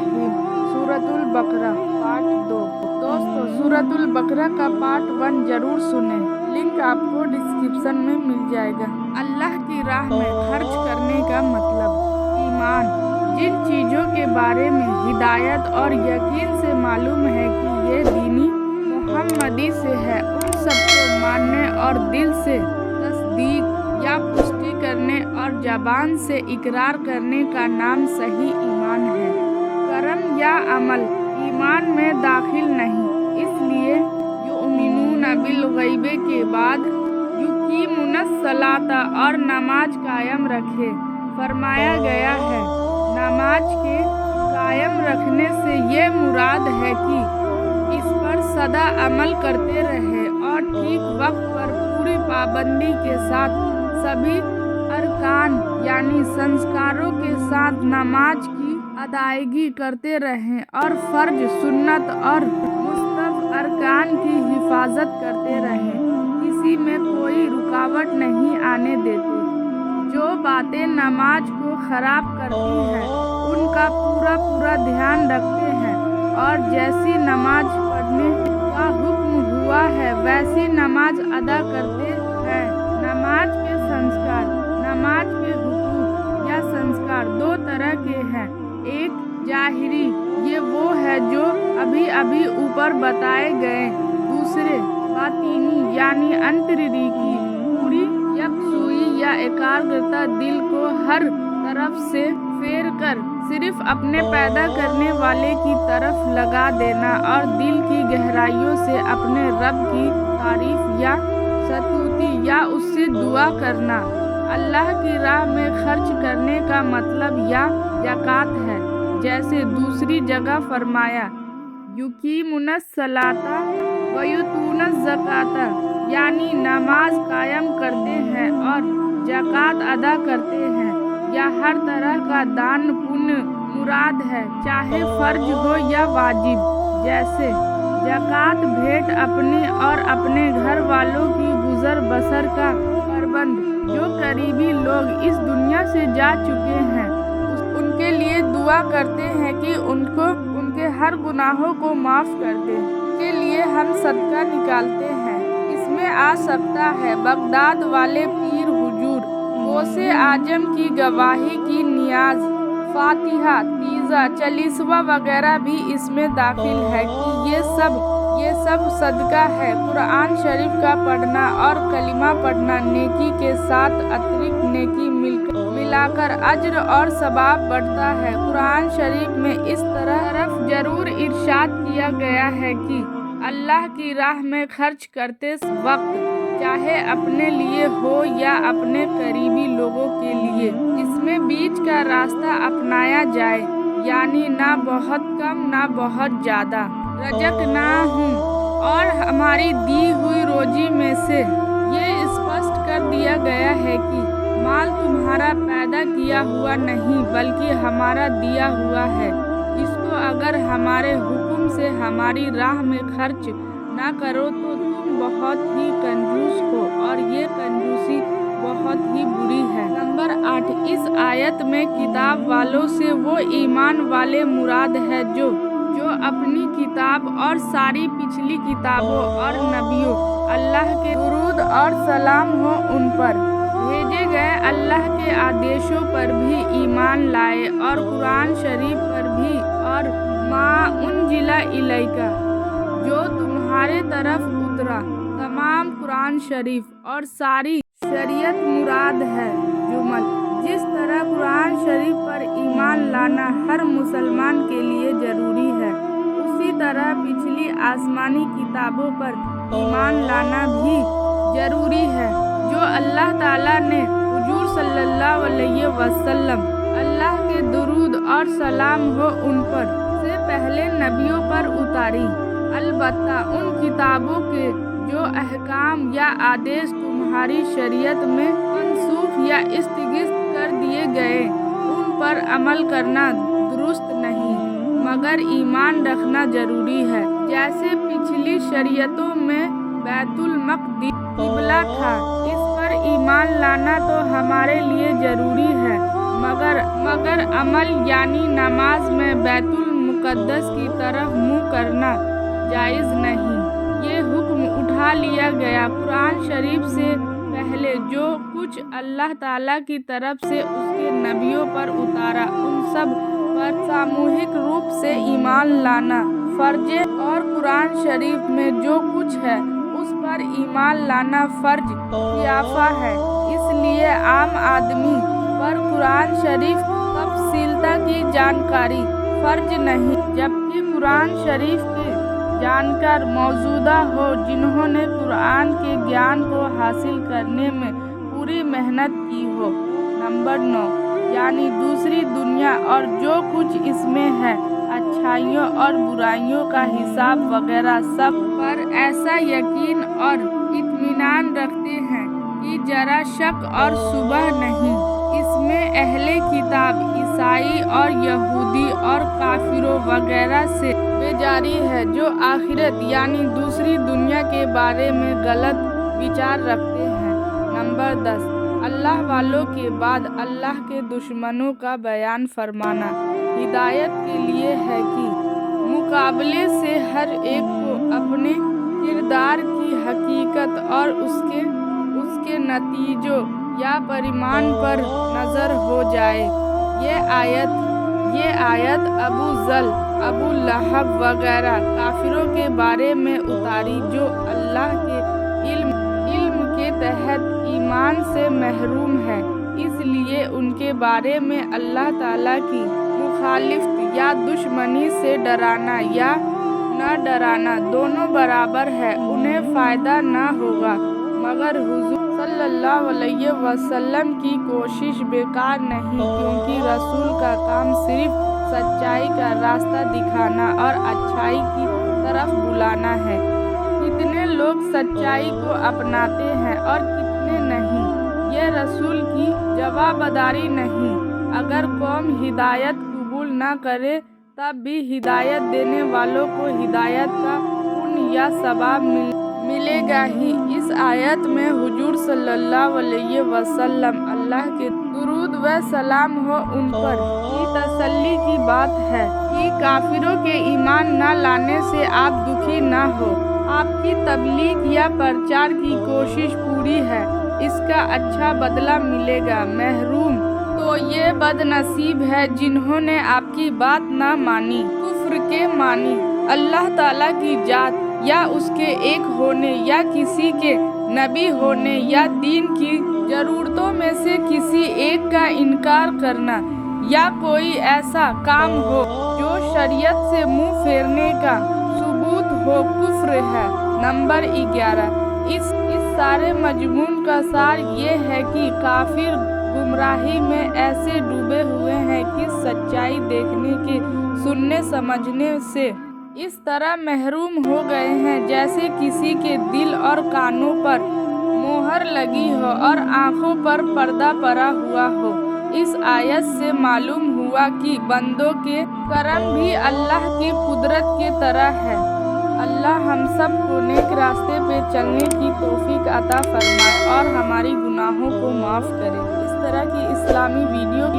रहीम। सूरतुल बकरा पार्ट 2। दोस्तों, सूरतुल बकरा का पार्ट 1 जरूर सुने, लिंक आपको डिस्क्रिप्शन में मिल जाएगा। अल्लाह की राह में खर्च करने का मतलब ईमान। जिन चीज़ों के बारे में हिदायत और यकीन से मालूम है कि ये दीनी मोहम्मदी से है, उन सबको मानने और दिल से तस्दीक या पुष्टि करने और ज़बान से इकरार करने का नाम सही ईमान है। कर्म या अमल ईमान में दाखिल नहीं, इसलिए युमिनून बिल गैबे के बाद युकीमुनस सलाता और नमाज कायम रखे फरमाया गया है। नमाज के कायम रखने से ये मुराद है कि इस पर सदा अमल करते रहे और ठीक वक्त पर पूरी पाबंदी के साथ सभी अरकान यानी संस्कारों के साथ नमाज की अदायगी करते रहें और फर्ज, सुन्नत और मुस्तहब अरकान की हिफाजत करते रहें। किसी में कोई रुकावट नहीं आने देते। जो बातें नमाज को खराब करती हैं उनका पूरा ध्यान रखते हैं और जैसी नमाज पढ़ने का हुक्म हुआ है वैसी नमाज अदा करते हैं। नमाज के संस्कार, नमाज के हुकूक या संस्कार दो तरह के हैं। एक जाहिरी, ये वो है जो अभी ऊपर बताए गए। दूसरे बातीनी यानी अंतरीकी, पूरी यकसुई या एकाग्रता, दिल को हर तरफ से फेर कर सिर्फ अपने पैदा करने वाले की तरफ लगा देना और दिल की गहराइयों से अपने रब की तारीफ या स्तुति या उससे दुआ करना। अल्लाह की राह में खर्च करने का मतलब या ज़कात है, जैसे दूसरी जगह फरमाया युकीमुनस सलाता व युतूनस ज़काता, यानी नमाज कायम करते हैं और ज़कात अदा करते हैं। या हर तरह का दान पुण्य मुराद है, चाहे फर्ज हो या वाजिब, जैसे ज़कात, भेंट, अपने और अपने घर वालों की गुजर बसर का प्रबंध। जो करीबी लोग इस दुनिया से जा चुके हैं उनके लिए दुआ करते हैं कि उनको उनके हर गुनाहों को माफ़ कर दे। के लिए हम सदका निकालते हैं। इसमें आ सकता है बगदाद वाले पीर हुजूर, गौसे आजम की गवाही की नियाज, फातिहा, तीजा, चालीसवा वगैरह भी इसमें दाखिल है कि ये सब सदका है। कुरान शरीफ का पढ़ना और कलिमा पढ़ना नेकी के साथ अतिरिक्त नेकी मिलाकर अज्र और सवाब बढ़ता है। कुरान शरीफ में इस तरफ जरूर इरशाद किया गया है कि अल्लाह की राह में खर्च करते वक्त चाहे अपने लिए हो या अपने करीबी लोगों के लिए, इसमें बीच का रास्ता अपनाया जाए, यानी ना बहुत कम ना बहुत ज़्यादा। रजक ना हूँ और हमारी दी हुई रोजी में से ये स्पष्ट कर दिया गया है कि माल तुम्हारा पैदा किया हुआ नहीं बल्कि हमारा दिया हुआ है। इसको अगर हमारे हुक्म से हमारी राह में खर्च ना करो तो तुम बहुत ही कंजूस हो और ये कंजूसी बहुत ही बुरी है। नंबर 8, इस आयत में किताब वालों से वो ईमान वाले मुराद है जो अपनी किताब और सारी पिछली किताबों और नबियों, अल्लाह के दुरूद और सलाम हो उन पर, भेजे गए अल्लाह के आदेशों पर भी ईमान लाए और कुरान शरीफ पर भी, और मा उनजिला इलैका, जो तुम्हारे तरफ उतरा, तमाम कुरान शरीफ और सारी शरीयत मुराद है। जुमल, जिस तरह कुरान शरीफ पर ईमान लाना हर मुसलमान के लिए ज़रूरी है, उसी तरह पिछली आसमानी किताबों पर ईमान लाना भी ज़रूरी है, जो अल्लाह ताला ने हुजूर सल्लल्लाहु अलैहि वसल्लम, अल्लाह के दुरूद और सलाम हो उन पर, से पहले नबियों पर उतारी। अलबत्ता उन किताबों के जो अहकाम या आदेश तुम्हारी शरीयत में मनसूख या स्थगित कर दिए गए उन पर अमल करना दुरुस्त नहीं, मगर ईमान रखना जरूरी है। जैसे पिछली शरीयतों में बैतुल मक़दिस क़िबला था, इस पर ईमान लाना तो हमारे लिए जरूरी है, मगर अमल यानी नमाज में बैतुल मुकद्दस की तरफ मुंह करना जायज़ नहीं। ये हुक्म उठा लिया गया कुरान शरीफ से पहले जो कुछ अल्लाह ताला की तरफ से उसके नबियों पर उतारा उन सब पर सामूहिक रूप से ईमान लाना फर्ज है और कुरान शरीफ में जो कुछ है उस पर ईमान लाना फर्ज कियाफा है। इसलिए आम आदमी पर कुरान शरीफ तफसीलता की जानकारी फर्ज नहीं, जबकि कुरान शरीफ के जानकार मौजूदा हो जिन्होंने कुरान के ज्ञान को हासिल करने में पूरी मेहनत की हो। नंबर 9 यानी दूसरी दुनिया और जो कुछ इसमें है, अच्छाइयों और बुराइयों का हिसाब वगैरह सब पर ऐसा यकीन और इत्मीनान रखते हैं कि जरा शक और शुबह नहीं। इसमें अहले किताब ईसाई और यहूदी और काफिरों वगैरह से बेजारी है जो आखिरत यानी दूसरी दुनिया के बारे में गलत विचार रखते हैं। नंबर 10 अल्लाह वालों के बाद अल्लाह के दुश्मनों का बयान फरमाना हिदायत के लिए है कि मुकाबले से हर एक को अपने किरदार की हकीकत और उसके नतीजों या परिमाण पर नज़र हो जाए। ये आयत अबू जल, अबू लहब वगैरह काफिरों के बारे में उतारी जो अल्लाह के इल्म के तहत ईमान से महरूम है। इसलिए उनके बारे में अल्लाह ताला की मुखालिफत या दुश्मनी से डराना या न डराना दोनों बराबर है, उन्हें फ़ायदा न होगा। मगर हुजूर सल्लल्लाहु अलैहि वसल्लम की कोशिश बेकार नहीं, क्योंकि रसूल का काम सिर्फ सच्चाई का रास्ता दिखाना और अच्छाई की तरफ बुलाना है। कितने लोग सच्चाई को अपनाते हैं और कितने नहीं, ये रसूल की जवाबदारी नहीं। अगर कौम हिदायत कबूल न करे तब भी हिदायत देने वालों को हिदायत का पुण्य या सवाब मिलेगा ही। इस आयत में हुजूर सल्लल्लाहु अलैहि वसल्लम अल्लाह के दुरूद व सलाम हो उन पर की तसल्ली की बात है कि काफिरों के ईमान न लाने से आप दुखी न हो। आपकी तबलीग या प्रचार की कोशिश पूरी है, इसका अच्छा बदला मिलेगा। महरूम तो ये बदनसीब है जिन्होंने आपकी बात न मानी, कुफ्र के मानी, अल्लाह ताला की जात या उसके एक होने या किसी के नबी होने या दीन की ज़रूरतों में से किसी एक का इनकार करना या कोई ऐसा काम हो जो शरीयत से मुंह फेरने का सबूत हो, कुफ्र है। नंबर 11 इस सारे मजमून का सार ये है कि काफिर गुमराही में ऐसे डूबे हुए हैं कि सच्चाई देखने के सुनने समझने से इस तरह महरूम हो गए हैं जैसे किसी के दिल और कानों पर मोहर लगी हो और आँखों पर पर्दा पड़ा हुआ हो। इस आयत से मालूम हुआ कि बंदों के करम भी अल्लाह की कुदरत के तरह है। अल्लाह हम सब को नेक रास्ते पे चलने की तौफीक अता फरमाए और हमारी गुनाहों को माफ़ करे। इस तरह की इस्लामी वीडियो